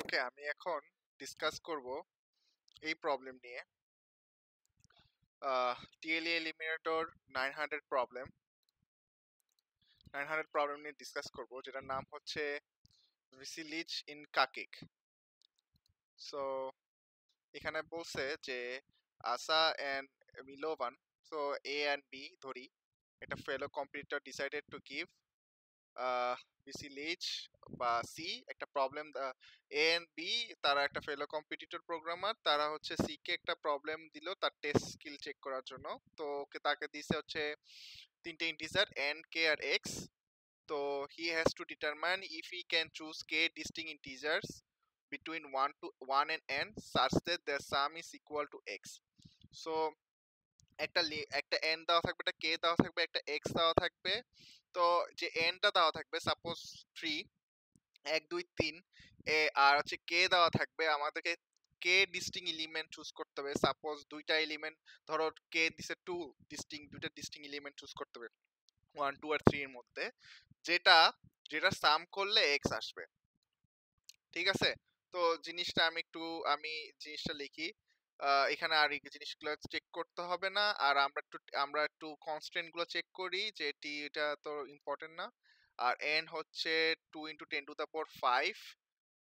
ওকে, আমি এখন ডিসকাস করব এই প্রবলেম নিয়ে। টিএলই এলিমিনেটর 900 প্রবলেম নিয়ে ডিসকাস করব, যেটার নাম হচ্ছে ভিসিলিচ ইন কাকিক। সো এখানে বলছে যে Asa and Milovan, so A and B ধরি, একটা fellow computer decided to give ভিসিলিচ বা সি একটা প্রবলেম। এ এন্ড বি তারা একটা ফেলো কম্পিটিটর প্রোগ্রামার, তারা হচ্ছে সি কে একটা প্রবলেম দিল তার টেস্ট স্কিল চেক করার জন্য। তো তাকে দিছে হচ্ছে তিনটে ইন্টিজার এন, কে আর এক্স। তো he has to determine if he can choose K ডিস্টিং integers between 1 and n such that their sum is equal to x. So একটা n দেওয়া থাকবে, একটা k দেওয়া থাকবে, একটা x দেওয়া থাকবে। তো যে n টা দেওয়া থাকবে সাপোজ 3, 1 2 3, আর হচ্ছে k দেওয়া থাকবে, আমাদেরকে k ডিস্টিং এলিমেন্ট চুজ করতে হবে। সাপোজ দুইটা এলিমেন্ট, ধরো k দিছে 2 ডিস্টিং, দুইটা ডিস্টিং এলিমেন্ট চুজ করতে হবে 1 2 আর 3 এর মধ্যে, যেটা যেটা সাম করলে x আসবে। ঠিক আছে? তো আমি জিনিসটা লিখি। এখানে আর এই জিনিসগুলো চেক করতে হবে না, আর আমরা একটু কনস্ট্যান্ট গুলো চেক করি যে এটা তো ইম্পর্টেন্ট না। আর n হচ্ছে 2 × 10⁵,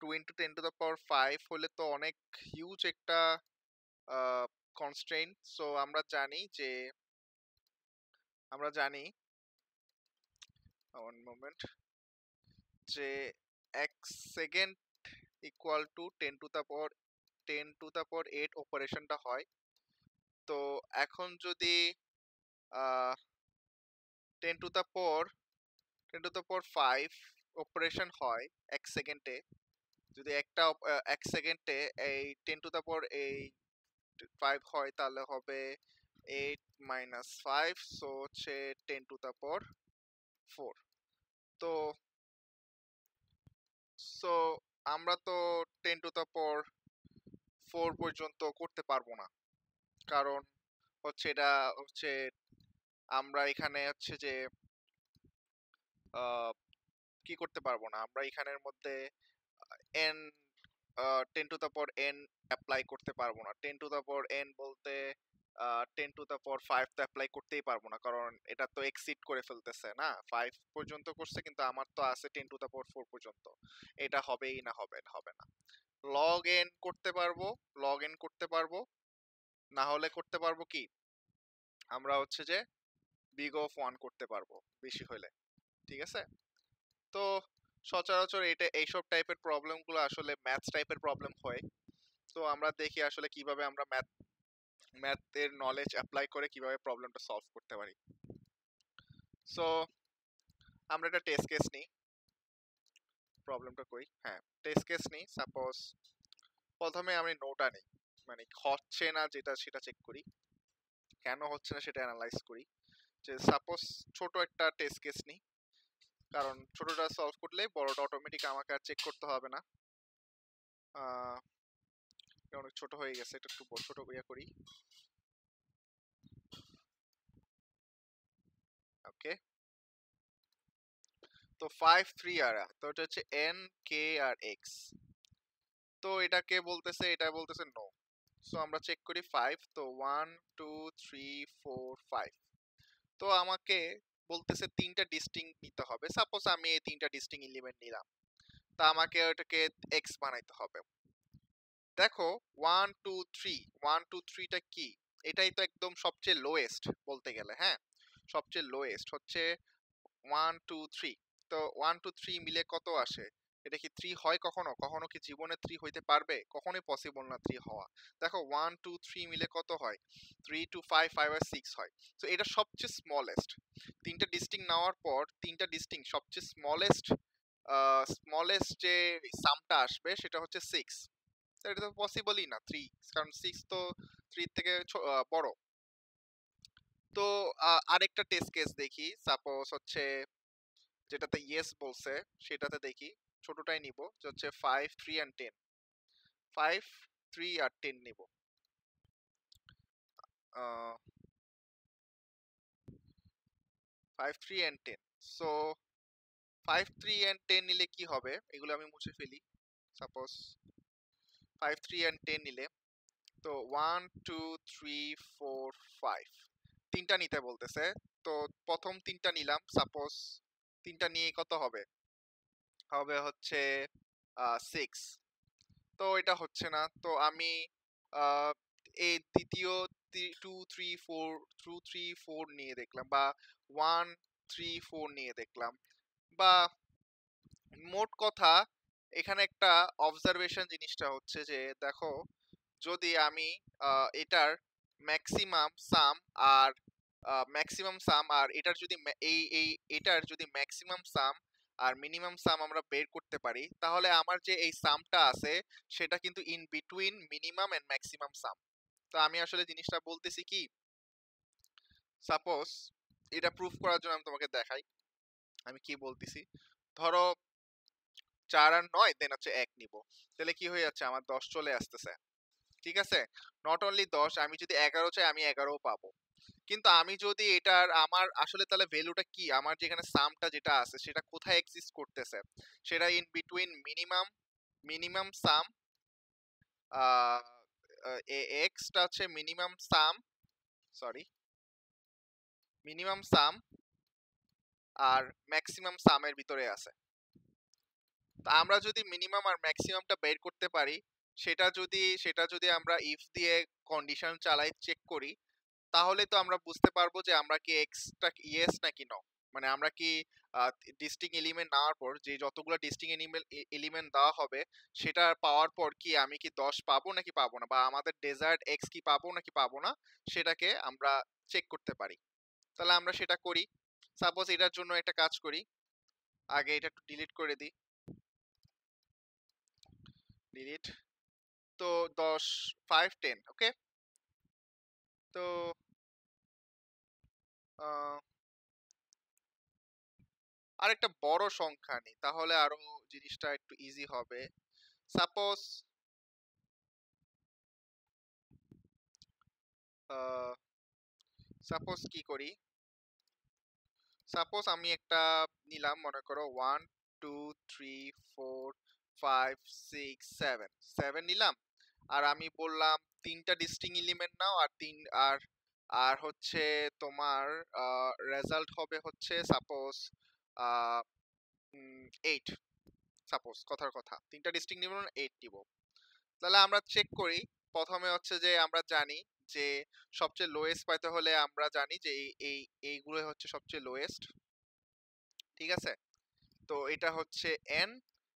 2 × 10⁵ হলে তো অনেক হিউজ একটা কনস্ট্রেন্ট। সো আমরা জানি ওয়ান মোমেন্ট, যে এক সেকেন্ড ইকুয়াল টু 10⁸ অপারেশনটা হয়। তো এখন যদি 10⁵ অপারেশন হয় এক সেকেন্ডে, যদি এক সেকেন্ডে এই 10⁵ হয়, তাহলে হবে 8 - 5, সো হচ্ছে 10⁴। তো সো আমরা তো 10⁴ পর্যন্ত করতে পারবো না, কারণ এটা হচ্ছে আমরা এখানে হচ্ছে যে কি করতে পারবো না, আমরা এখানের মধ্যে n 10⁻n অ্যাপ্লাই করতে পারবো না। 10⁻n বলতে 10⁵ তো অ্যাপ্লাই করতেই পারবো না, কারণ এটা তো এক্সিড করে ফেলতেছে না। 5 পর্যন্ত করছে, কিন্তু আমার তো আছে 10⁴ পর্যন্ত। এটা হবেই না, হবে না। log n করতে পারবো, না হলে করতে পারবো কি, আমরা হচ্ছে যে big of 1 করতে পারবো বেশি হলে। ঠিক আছে? তো সচরাচর এইসব টাইপের প্রবলেমগুলো আসলে ম্যাথস টাইপের প্রবলেম হয়। তো আমরা দেখি আসলে কিভাবে আমরা ম্যাথের নলেজ অ্যাপ্লাই করে কিভাবে প্রবলেমটা সলভ করতে পারি। সো আমরা একটা টেস্ট কেস নিই। প্রবলেমটা কই, হ্যাঁ, টেস্ট কেস নিই। সাপোজ প্রথমে আমি নোটা নিই, মানে হচ্ছে না যেটা সেটা চেক করি, কেন হচ্ছে না সেটা অ্যানালাইজ করি। যে সাপোজ ছোট একটা টেস্ট কেস নিই, কারণ ছোটটা সলভ করলে বড়টা অটোমেটিক আমাকে আর চেক করতে হবে না। অনেক ছোট হয়ে গেছে, এটা একটু ছোট করি। ওকে, তো 5 3 আর তো এটা হচ্ছে n, k আর x। তো এটা বলতেছে নো। সো আমরা চেক করি 5। তো 1 2 3 4 5। তো আমাকে বলতেছে তিনটা ডিস্টিং নিতে হবে। সাপোজ আমি এই তিনটা ডিস্টিং এলিমেন্ট নিলাম, তা আমাকে ওটাকে x বানাইতে হবে। দেখো 1 2 3, 1 2 3 টা কি? এটাই তো একদম সবচেয়ে লোয়েস্ট বলতে গেলে। হ্যাঁ, সবচেয়ে লোয়েস্ট হচ্ছে 1 2 3। তো 1 2 3 মিলে কত আসে? এটা কি 3 হয় কখনো? কখনো কি জীবনে 3 হইতে পারবে? কখনোই পসিবল না 3 হওয়া। দেখো 1 2 3 মিলে কত হয়? 3 2 5 5 আর 6 হয়। তো এটা সবচেয়ে স্মলেস্ট। তিনটা ডিস্টিং নেওয়ার পর তিনটা ডিস্টিং সবচেয়ে স্মলেস্ট যে সামটা আসবে সেটা হচ্ছে 6। এটা তো পসিবলই না 3, কারণ 6 তো 3 থেকে বড়। তো আরেকটা টেস্ট কেস দেখি। সাপোজ হচ্ছে যেটাতে ইয়েস বলছে সেটাতে দেখি, ছোটটাই নিব, যে হচ্ছে 5 3 and 10। 5 3 আর 10 নিব। 5 3 and 10। সো 5 3 and 10 নিলে কি হবে, এগুলো আমি মুছে ফেলি। সাপোজ 5 3 and 10 নিলে, তো 1 2 3 4 5 তিনটা নিতে বলতেছে। তো প্রথম তিনটা নিলাম, সাপোজ তিনটা নিয়ে কত হবে, হবে হচ্ছে 6। তো এটা হচ্ছে না, তো আমি আহ, এই দ্বিতীয় 2 3 4 2 3 4 নিয়ে দেখলাম, বা 1 3 4 নিয়ে দেখলাম, বা মোট কথা এখানে একটা অবজারভেশন জিনিসটা হচ্ছে যে দেখো, যদি আমি এটার ম্যাক্সিমাম সাম আর এটার যদি এটার যদি ম্যাক্সিমাম সাম আর মিনিমাম সাম আমরা বের করতে পারি, তাহলে আমার যে এই সামটা আছে সেটা কিন্তু in between minimum and maximum sum. তো আমি আসলে জিনিসটা বলতেছি কি, সাপোজ এটা প্রুফ করার জন্য আমি তোমাকে দেখাই আমি কি বলতেছি। ধরো 4 আর 9 দেন হচ্ছে 1 নিব, তাহলে কি হয়ে যাচ্ছে, আমার 10 চলে আসতেছে। ঠিক আছে, নট অনলি 10, আমি যদি 11 চাই আমি 11ও পাবো। কিন্তু আমি যদি এটার আমার আসলে তাহলে ভ্যালুটা কি, আমার যেখানে সামটা যেটা আছে সেটা কোথায় এক্সিস্ট করতেছে, সেটা in between minimum some, extra হচ্ছে মিনিমাম সাম, সরি মিনিমাম সাম আর ম্যাক্সিমাম সামের ভিতরে আছে। তা আমরা যদি মিনিমাম আর ম্যাক্সিমামটা বের করতে পারি, সেটা যদি আমরা ইফ দিয়ে কন্ডিশন চালাই চেক করি, তাহলে তো আমরা বুঝতে পারবো যে আমরা কি এক্সটা ইয়েস নাকি নো। মানে আমরা কি ডিস্টিং এলিমেন্ট নেওয়ার পর যে যতগুলো ডিস্টিং এলিমেন্ট দেওয়া হবে সেটা পাওয়ার পর কি আমি কি 10 পাবো নাকি পাবো না, বা আমাদের ডেজার্ট এক্স কি পাবো নাকি পাবো না, সেটাকে আমরা চেক করতে পারি। তাহলে আমরা সেটা করি। সাপোজ এটার জন্য একটা কাজ করি, আগে এটা একটু ডিলিট করে দিই, ডিলিট। তো 10 5 10 ওকে। তো আহ, আরেকটা বড় সংখ্যা নিই, তাহলে আরো জিনিসটা একটু ইজি হবে। সাপোজ সাপোজ কি করি, সাপোজ আমি একটা নিলাম, মনে করো 1 2 3 4 5 6 7 7 নিলাম, আর আমি বললাম তিনটা ডিস্টিং এলিমেন্ট নাও, আর আর আর হচ্ছে তোমার রেজাল্ট হবে হচ্ছে সাপোজ 8। সাপোজ কথার কথা তিনটা ডিস্টিং এলিমেন্ট 8 দিব। তাহলে আমরা চেক করি, প্রথমে হচ্ছে যে আমরা জানি যে সবচেয়ে লোয়েস্ট পাইতে হলে আমরা জানি যে এইগুলো হচ্ছে সবচেয়ে লোয়েস্ট। ঠিক আছে, তো এটা হচ্ছে n,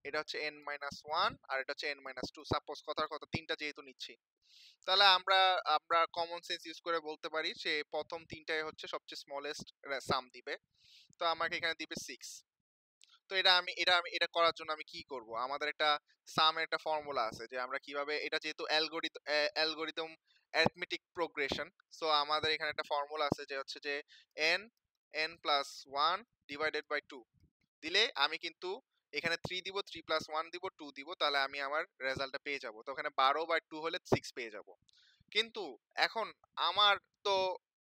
এটা হচ্ছে n-1, আর এটা হচ্ছে n-2। সাপোজ কথার কথা তিনটা যেহেতু নিচ্ছি, তাহলে আমরা আমরা কমন সেন্স ইউজ করে বলতে পারি যে প্রথম তিনটাই হচ্ছে সবচেয়ে স্মলেস্ট সাম দিবে। তো আমাকে এখানে দিবে 6। তো এটা করার জন্য আমি কি করব, আমাদের একটা সামের একটা ফর্মুলা আছে যে আমরা কিভাবে এটা, যেহেতু অ্যালগরিদম অ্যারিথমেটিক প্রোগ্রেশন, সো আমাদের এখানে একটা ফর্মুলা আছে যে হচ্ছে যে n n+1 ডিভাইডেড বাই 2 দিলে আমি কিন্তু এখানে 3 দিব, 3+1 দিব, 2 দিব, তাহলে আমি আমার রেজাল্টটা পেয়ে যাব। তো ওখানে 12/2 হলে 6 পেয়ে যাব। কিন্তু এখন আমার তো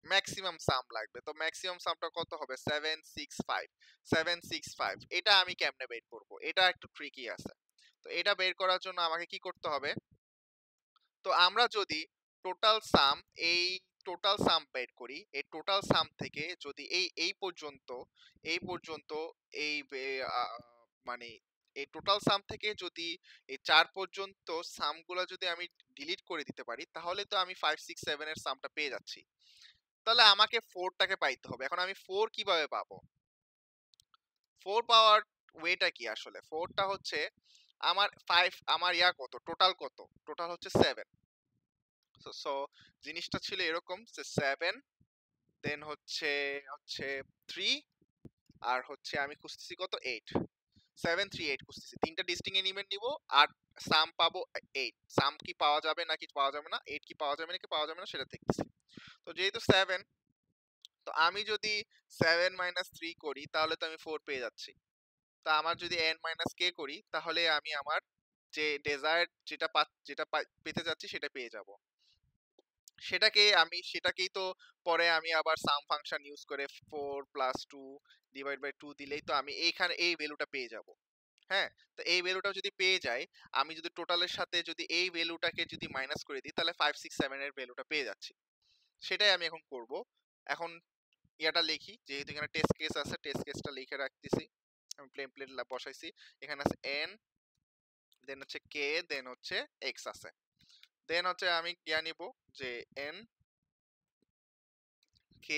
ম্যাক্সিমাম সাম লাগবে, তো ম্যাক্সিমাম সামটা কত হবে, 765। 765 এটা আমি কেমনে বের করব, এটা একটু ট্রিকি আছে। তো এটা বের করার জন্য আমাকে কি করতে হবে, তো আমরা যদি টোটাল সাম এই টোটাল সাম বের করি, এই টোটাল সাম থেকে যদি এই পর্যন্ত এই মানে এই টোটাল সাম থেকে যদি এই 4 পর্যন্ত সামগুলো যদি আমি ডিলিট করে দিতে পারি, তাহলে তো আমি 5 6 7 এর সামটা পেয়ে যাচ্ছি। তাহলে আমাকে 4টাকে পাইতে হবে। এখন আমি 4 কিভাবে পাবো, 4 পাওয়ার ওয়েটা কি, আসলে 4টা হচ্ছে আমার 5, আমার কত টোটাল, টোটাল হচ্ছে 7। সো জিনিসটা ছিল এরকম যে 7 দেন হচ্ছে হচ্ছে 3, আর হচ্ছে আমি খুঁজতেছি কত 8, 7 3 8 খুঁজতেছি। তিনটা ডিস্টিং এলিমেন্ট নিব আর সাম পাবো 8। সাম কি পাওয়া যাবে নাকি পাওয়া যাবে না, 8 কি পাওয়া যাবে নাকি পাওয়া যাবে না সেটা দেখতেছি। তো যেহেতু 7, তো আমি যদি 7 3 করি তাহলে তো আমি 4 পেয়ে যাচ্ছি। তা আমার যদি n-k করি তাহলে আমি আমার যে ডেজায়ার্ড পেতে যাচ্ছি সেটা পেয়ে যাব। সেটাকেই তো পরে আমি আবার সাম ফাংশন ইউজ করে 4 + 2 ডিভাইড বাই 2 দিলেই তো আমি এইখানে এই ভ্যালুটা পেয়ে যাব। হ্যাঁ, তো এই ভ্যালুটাও যদি পেয়ে যাই, আমি যদি টোটালের সাথে যদি এই ভ্যালুটাকে যদি মাইনাস করে দিই, তাহলে 5 6 7 এর ভ্যালুটা পেয়ে যাচ্ছি। সেটাই আমি এখন করব। এখন ইয়াটা লিখি, যেহেতু এখানে টেস্ট কেস আছে, টেস্ট কেসটা লিখে রাখতেছি। আমি প্লেট বসাইছি। এখানে আছে n, দেন হচ্ছে k, দেন হচ্ছে x আছে। দেন হচ্ছে আমি ইয়া নিব যে n, k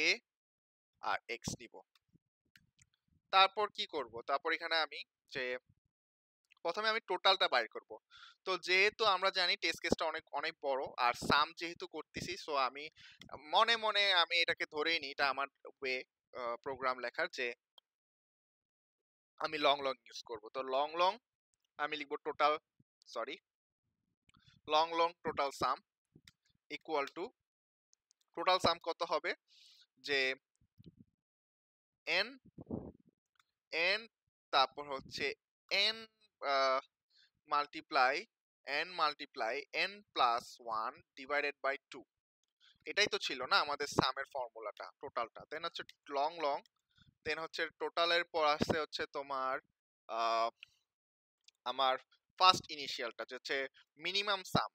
আর x নিব। তারপর কি করব? তারপর এখানে আমি যে প্রথমে আমি টোটালটা বাইর করব। তো যেহেতু আমরা জানি টেস্ট কেসটা অনেক অনেক বড়, আর সাম যেহেতু করতেছি, সো আমি মনে মনে আমি এটাকে ধরেই নিই, এটা আমার ওয়ে প্রোগ্রাম লেখার, যে আমি লং লং ইউজ করব। তো লং লং আমি লিখব total, sorry, long long total sum equal to, total sum কত হবে, যে n, n, তারপর হচ্ছে n multiply, n plus 1 divided by 2। এটাই তো ছিল না আমাদের সামের ফর্মুলাটা, টোটালটা। দেন হচ্ছে লং লং, দেন হচ্ছে টোটালের পর আসছে হচ্ছে তোমার আহ, আমার ফার্স্ট ইনিশিয়ালটা, যে হচ্ছে মিনিমাম সাম।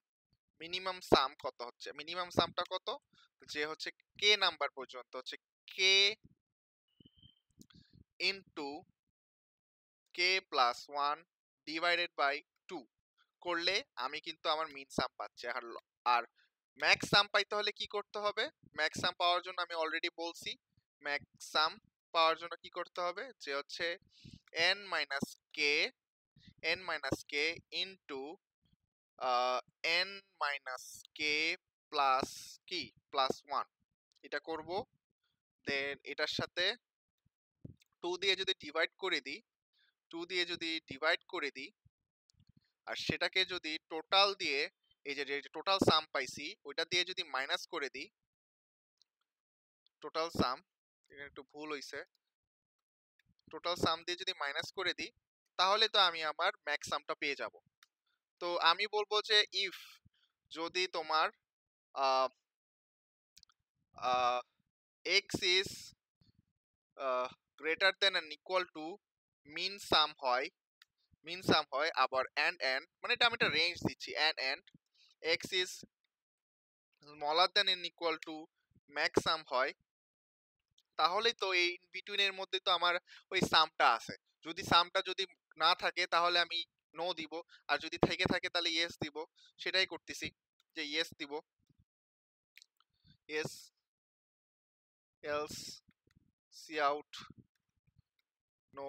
মিনিমাম সাম কত হচ্ছে, মিনিমাম সামটা কত, যে হচ্ছে কে নাম্বার পর্যন্ত হচ্ছে K into K plus 1 divided by 2 করলে আমি কিন্তু আমার মিন সাম পাচ্ছি। আর ম্যাক্স সাম পাইতে হলে কি করতে হবে? ম্যাক্স সাম পাওয়ার জন্য আমি অলরেডি বলছি, ম্যাক্স সাম পাওয়ার জন্য কি করতে হবে, যে হচ্ছে n minus K, n minus কে into n minus k plus কি, প্লাস 1, এটা করব। দেন এটার সাথে 2 দিয়ে যদি ডিভাইড করে দিই, 2 দিয়ে যদি ডিভাইড করে দিই, আর সেটাকে যদি টোটাল দিয়ে, এই যে টোটাল সাম পাইছি ওইটা দিয়ে যদি মাইনাস করে দিই, টোটাল সাম, এখানে একটু ভুল হইছে, টোটাল সাম দিয়ে যদি মাইনাস করে দিই, তাহলে তো আমি আমার ম্যাক্স সামটা পেয়ে যাব। তো আমি বলবো যে ইফ, যদি তোমার ah ah x is greater than and equal to min sum হয়, মিন সাম হয়, আবার and মানে এটা আমি একটা রেঞ্জ দিচ্ছি, and x is smaller than and equal to max sum হয়, তাহলেই তো এই বিটুইন এর মধ্যে তো আমার ওই সামটা আছে। যদি সামটা যদি না থাকে তাহলে আমি নো দিব, আর যদি থেকে থাকে তাহলে ইয়েস দিব। সেটাই করতেছি, যে ইয়েস দিব, yes else cout no.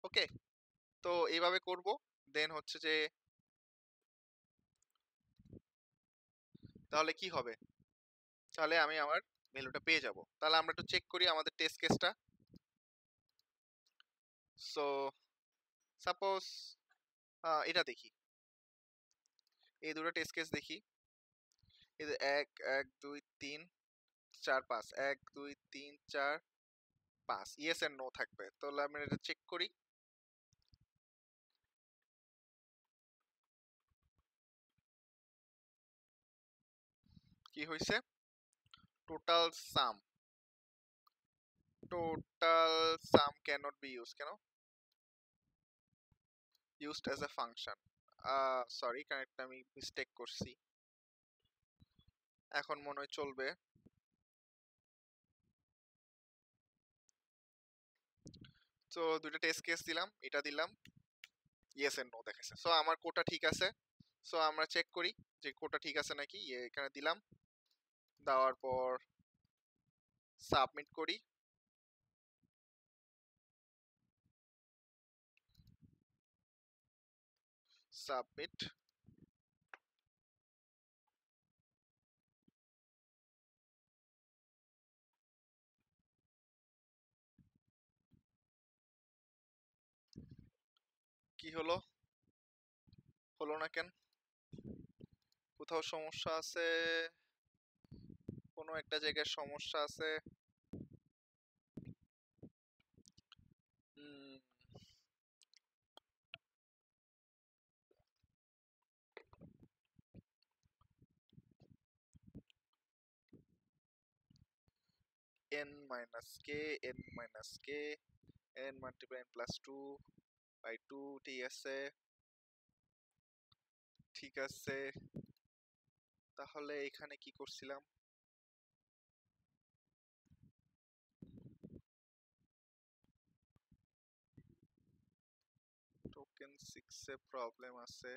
Okay, তো এইভাবে করব। দেন হচ্ছে যে তাহলে কি হবে, তাহলে আমি আমার ভ্যালুটা পেয়ে যাব। তাহলে আমরা একটু চেক করি আমাদের টেস্ট কেসটা। সো সাপোজ এটা দেখি, এই দুটো টেস্ট কেস দেখি। এই যে 1 1 2 3 4 5, 1 2 3 4 5 ইয়েস এন্ড নো থাকবে। তাহলে আমি এটা চেক করি। কি হয়েছে, টোটাল সাম, টোটাল সাম ক্যানট বি ইউজ, কেন used as a function, sorry connect আমি মিস্টেক করছি, এখন মনে হয় চলবে। তো দুইটা টেস্ট কেস দিলাম, এটা দিলাম, ইয়েস এন্ড নো দেখাইছে। সো আমার কোডটা ঠিক আছে। সো আমরা চেক করি যে কোডটা ঠিক আছে নাকি। এখানে দিলাম, দেওয়ার পর সাবমিট করি। সাবমিট, কি হলো, হলো না কেন, কোথাও সমস্যা আছে, কোনো একটা জায়গায় সমস্যা আছে। Um, n minus K, n minus K, n multiply n plus 2 by 2, ঠিক আছে। ঠিক আছে, তাহলে এখানে কি করছিলাম? টোকেন 6 এ প্রবলেম আছে।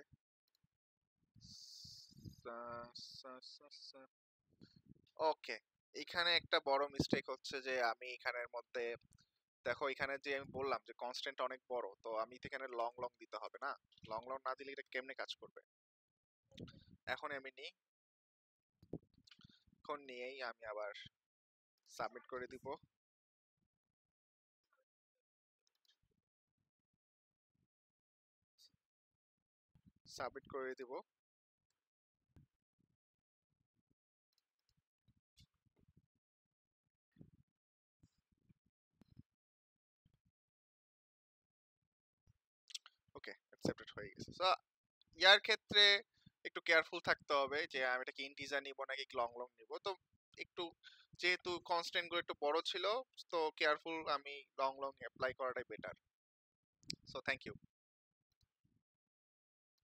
ওকে, এখানে একটা বড় মিস্টেক হচ্ছে যে আমি এখানের মধ্যে, দেখো এখানে যে আমি বললাম যে কনস্ট্যান্ট অনেক বড়, তো আমি তো এখানে লং লং দিতে হবে না। লং লং না দিলে এটা কেমনে কাজ করবে? এখন আমি নিই, এখন নিয়েই আমি আবার সাবমিট করে দিব। সাবমিট করে দিব। ওকে, অ্যাকসেপ্টেড হয়ে গেছে। সো ইয়ার ক্ষেত্রে একটু কেয়ারফুল থাকতে হবে যে আমি এটাকে ইন্টিজার নিব নাকি লং লং নিব। তো একটু, যেহেতু কনস্ট্যান্ট গুলো একটু বড় ছিল, তো কেয়ারফুল, আমি লং লং অ্যাপ্লাই করাটাই বেটার। So thank you.